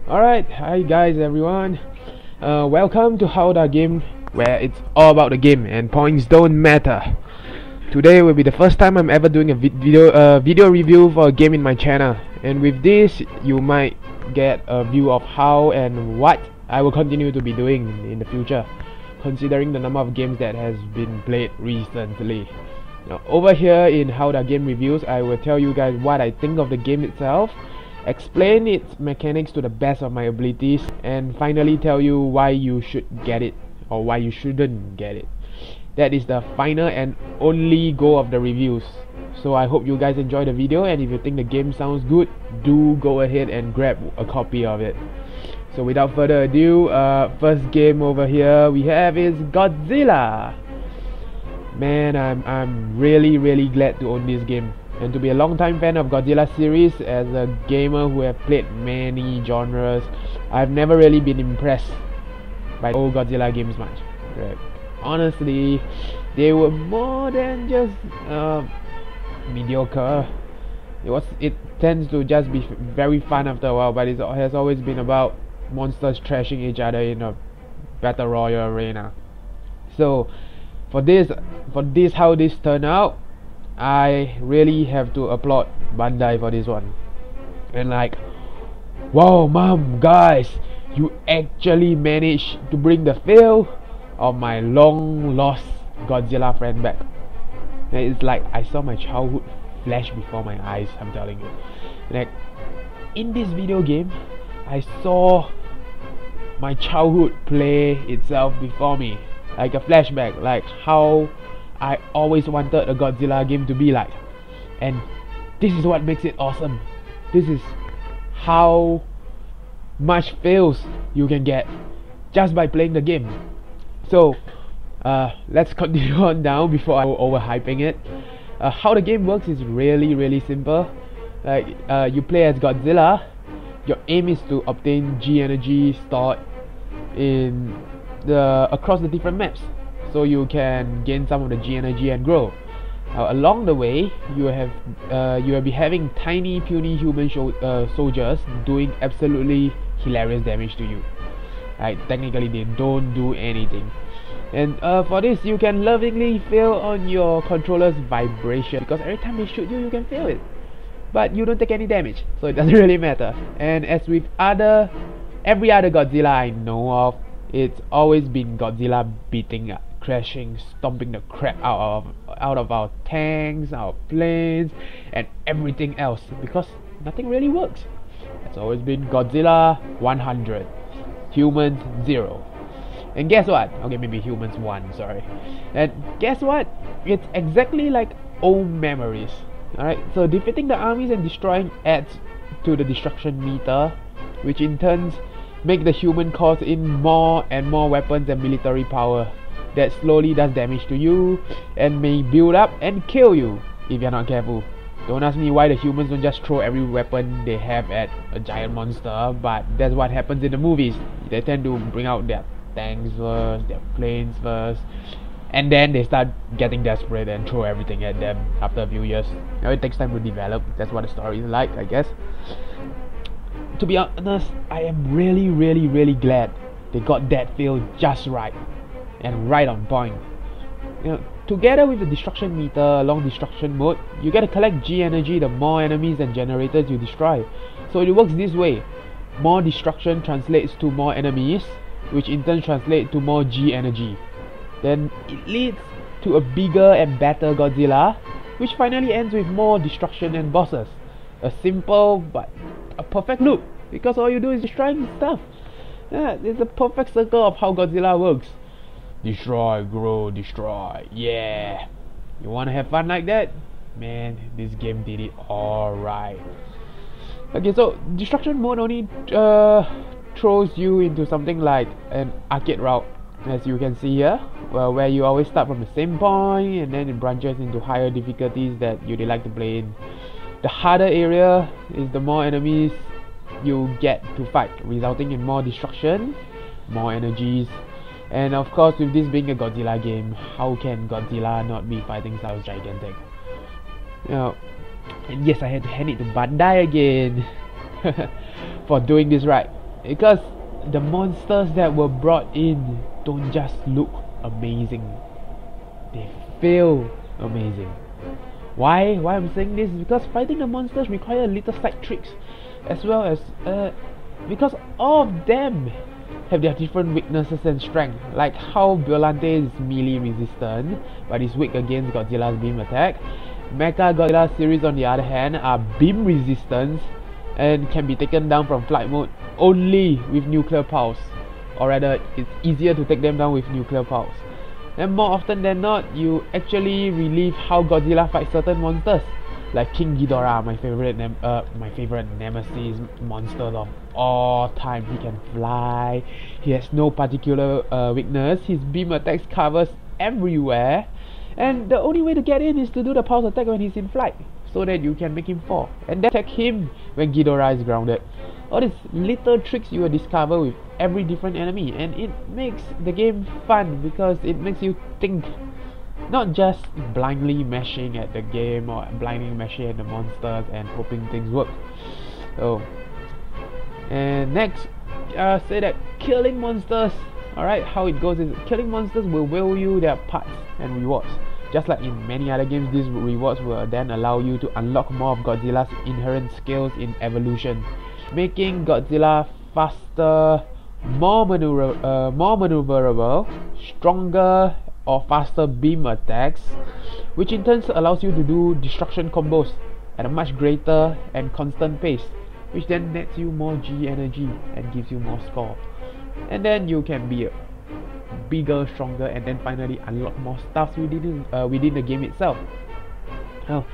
Alright, hi guys everyone. Welcome to How the Game, where it's all about the game and points don't matter. Today will be the first time I'm ever doing a video review for a game in my channel, and with this you might get a view of how and what I will continue to be doing in the future, considering the number of games that has been played recently. Now, over here in How the Game Reviews, I will tell you guys what I think of the game itself, explain its mechanics to the best of my abilities, and finally tell you why you should get it or why you shouldn't get it. That is the final and only goal of the reviews. So I hope you guys enjoy the video, and if you think the game sounds good, do go ahead and grab a copy of it. So without further ado, first game over here we have is Godzilla. Man, I'm really glad to own this game, and to be a long-time fan of Godzilla series. As a gamer who have played many genres, I've never really been impressed by old Godzilla games much. Right? Honestly, they were more than just mediocre. It tends to just be very fun after a while, but it has always been about monsters trashing each other in a battle royale arena. So for this how this turned out, I really have to applaud Bandai for this one. And like, wow, mom, guys, you actually managed to bring the feel of my long lost Godzilla friend back. And it's like I saw my childhood flash before my eyes, I'm telling you. Like, in this video game, I saw my childhood play itself before me, like a flashback, like how I always wanted a Godzilla game to be like. And this is what makes it awesome. This is how much feels you can get just by playing the game. So let's continue on down before I go overhyping it. How the game works is really simple. Like, you play as Godzilla. Your aim is to obtain G energy stored in across the different maps, so you can gain some of the G energy and grow. Along the way, you will be having tiny puny human soldiers doing absolutely hilarious damage to you. Right, technically they don't do anything, and for this you can lovingly feel on your controller's vibration, because every time they shoot you, you can feel it, but you don't take any damage, so it doesn't really matter. And as with every other Godzilla I know of, it's always been Godzilla beating up, crashing, stomping the crap out of our tanks, our planes, and everything else, because nothing really works. It's always been Godzilla 100, humans 0. And guess what? Okay, maybe humans 1, sorry. And guess what? It's exactly like old memories. Alright, so defeating the armies and destroying adds to the destruction meter, which in turn make the human calls in more and more weapons and military power that slowly does damage to you and may build up and kill you if you're not careful. Don't ask me why the humans don't just throw every weapon they have at a giant monster, but that's what happens in the movies. They tend to bring out their tanks first, their planes first, and then they start getting desperate and throw everything at them after a few years. Now it takes time to develop. That's what the story is like, I guess. To be honest, I am really glad they got that feel just right and right on point. You know, together with the destruction meter along destruction mode, you get to collect G energy the more enemies and generators you destroy. So it works this way: more destruction translates to more enemies, which in turn translates to more G energy. Then it leads to a bigger and better Godzilla, which finally ends with more destruction and bosses. A simple but a perfect loop, because all you do is destroying stuff. Yeah, it's a perfect circle of how Godzilla works. Destroy, grow, destroy. Yeah, you wanna have fun like that? Man, this game did it alright. Okay, so destruction mode only throws you into something like an arcade route, as you can see here, where you always start from the same point, and then it branches into higher difficulties that you'd like to play in. The harder area is the more enemies you get to fight, resulting in more destruction, more energies, and of course, with this being a Godzilla game, how can Godzilla not be fighting sounds gigantic? You know, and yes, I had to hand it to Bandai again for doing this right. because the monsters that were brought in don't just look amazing, they feel amazing. Why I'm saying this is because fighting the monsters require little side tricks, as well as because all of them have their different weaknesses and strength. Like how Violante is melee resistant but is weak against Godzilla's beam attack. Mecha Godzilla series on the other hand are beam resistant and can be taken down from flight mode only with nuclear pulse, or rather it's easier to take them down with nuclear pulse. And more often than not, you actually relieve how Godzilla fights certain monsters, like King Ghidorah, my favorite nemesis monster of all time. He can fly, he has no particular weakness, his beam attacks covers everywhere, and the only way to get in is to do the pulse attack when he's in flight, so that you can make him fall, and then attack him when Ghidorah is grounded. All these little tricks you will discover with every different enemy, and it makes the game fun because it makes you think, not just blindly mashing at the game or blindly mashing at the monsters and hoping things work. So, and next, say that killing monsters, alright, how it goes is killing monsters will will you their parts and rewards. Just like in many other games, these rewards will then allow you to unlock more of Godzilla's inherent skills in evolution, making Godzilla faster, more maneuverable, stronger or faster beam attacks, which in turn allows you to do destruction combos at a much greater and constant pace, which then nets you more G energy and gives you more score. And then you can be bigger, stronger, and then finally unlock more stuff within the game itself. Now,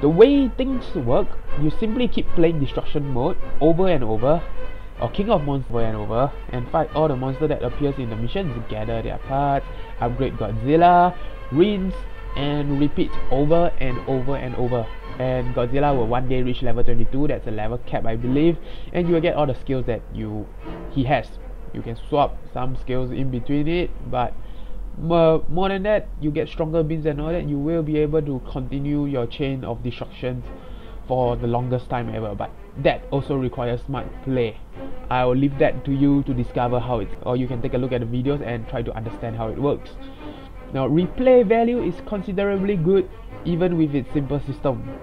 the way things work, you simply keep playing destruction mode over and over, or King of Monsters over and over, and fight all the monsters that appears in the missions, gather their parts, upgrade Godzilla, rinse and repeat over and over and over. And Godzilla will one day reach level 22, that's a level cap I believe, and you will get all the skills that he has. You can swap some skills in between it, but more than that, you get stronger beams and all that. You will be able to continue your chain of destruction for the longest time ever, but that also requires smart play. I will leave that to you to discover how it's, or you can take a look at the videos and try to understand how it works. Now, replay value is considerably good even with its simple system,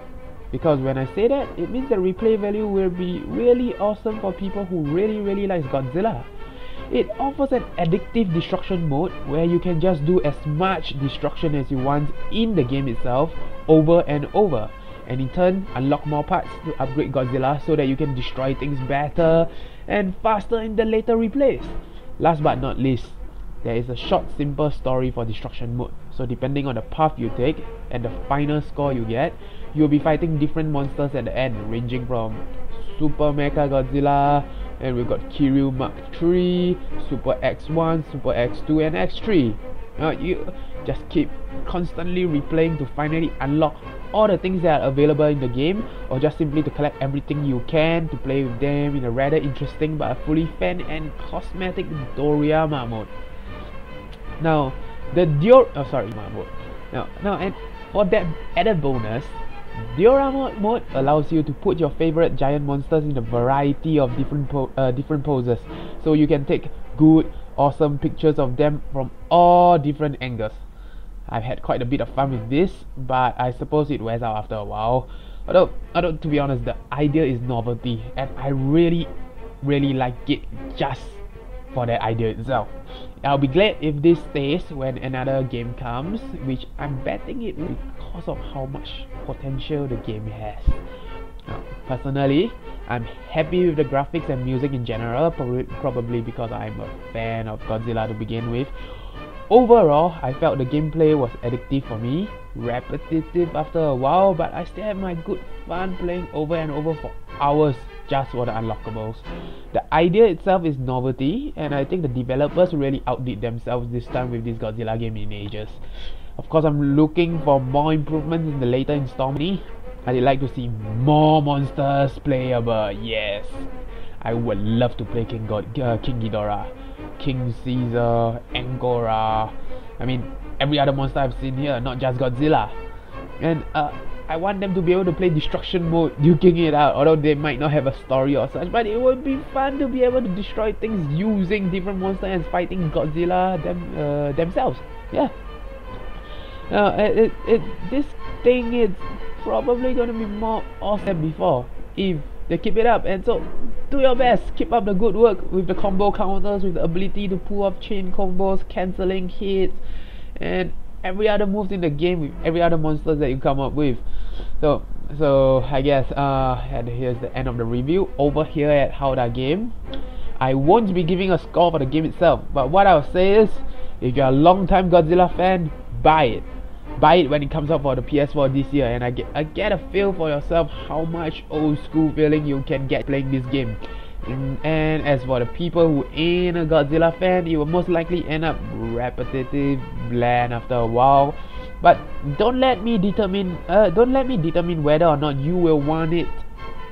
because when I say that, it means that replay value will be really awesome for people who really likes Godzilla. It offers an addictive destruction mode where you can just do as much destruction as you want in the game itself over and over, and in turn unlock more parts to upgrade Godzilla so that you can destroy things better and faster in the later replays. Last but not least, there is a short simple story for destruction mode, so depending on the path you take and the final score you get, you'll be fighting different monsters at the end, ranging from Super Mecha Godzilla, and we've got Kiryu Mark III, Super X1, Super X2 and X3. You just keep constantly replaying to finally unlock all the things that are available in the game, or just simply to collect everything you can to play with them in a rather interesting but fully fan and cosmetic Doriyama mode. Now, and for that added bonus, Diorama mode allows you to put your favorite giant monsters in a variety of different poses, so you can take good, awesome pictures of them from all different angles. I've had quite a bit of fun with this, but I suppose it wears out after a while. Although to be honest, the idea is novelty, and I really like it just for that idea itself. I'll be glad if this stays when another game comes, which I'm betting it will because of how much potential the game has. Now, personally, I'm happy with the graphics and music in general, probably because I'm a fan of Godzilla to begin with. Overall, I felt the gameplay was addictive for me, repetitive after a while, but I still have my good fun playing over and over for hours just for the unlockables. The idea itself is novelty, and I think the developers really outdid themselves this time with this Godzilla game in ages. Of course, I'm looking for more improvements in the later installment. I'd like to see more monsters playable, yes. I would love to play King Ghidorah, King Caesar, Angora, I mean every other monster I've seen here, not just Godzilla. And I want them to be able to play destruction mode, duking it out, although they might not have a story or such, but it would be fun to be able to destroy things using different monsters and fighting Godzilla themselves. Yeah. This thing is probably gonna be more awesome than before if they keep it up. And so do your best, keep up the good work with the combo counters, with the ability to pull off chain combos, cancelling hits, and every other moves in the game with every other monsters that you come up with. So I guess and here's the end of the review. Over here at How Da Game, I won't be giving a score for the game itself, but what I'll say is, if you're a long time Godzilla fan, buy it. Buy it when it comes out for the PS4 this year, and I get a feel for yourself how much old school feeling you can get playing this game. And as for the people who ain't a Godzilla fan, it will most likely end up repetitive, bland after a while. But don't let me determine whether or not you will want it,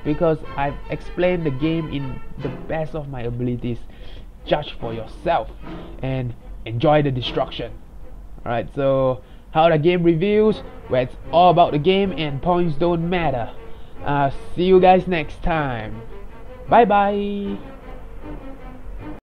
because I've explained the game in the best of my abilities. Judge for yourself and enjoy the destruction. Alright, so How Da Game reviews, where it's all about the game and points don't matter. See you guys next time. Bye bye.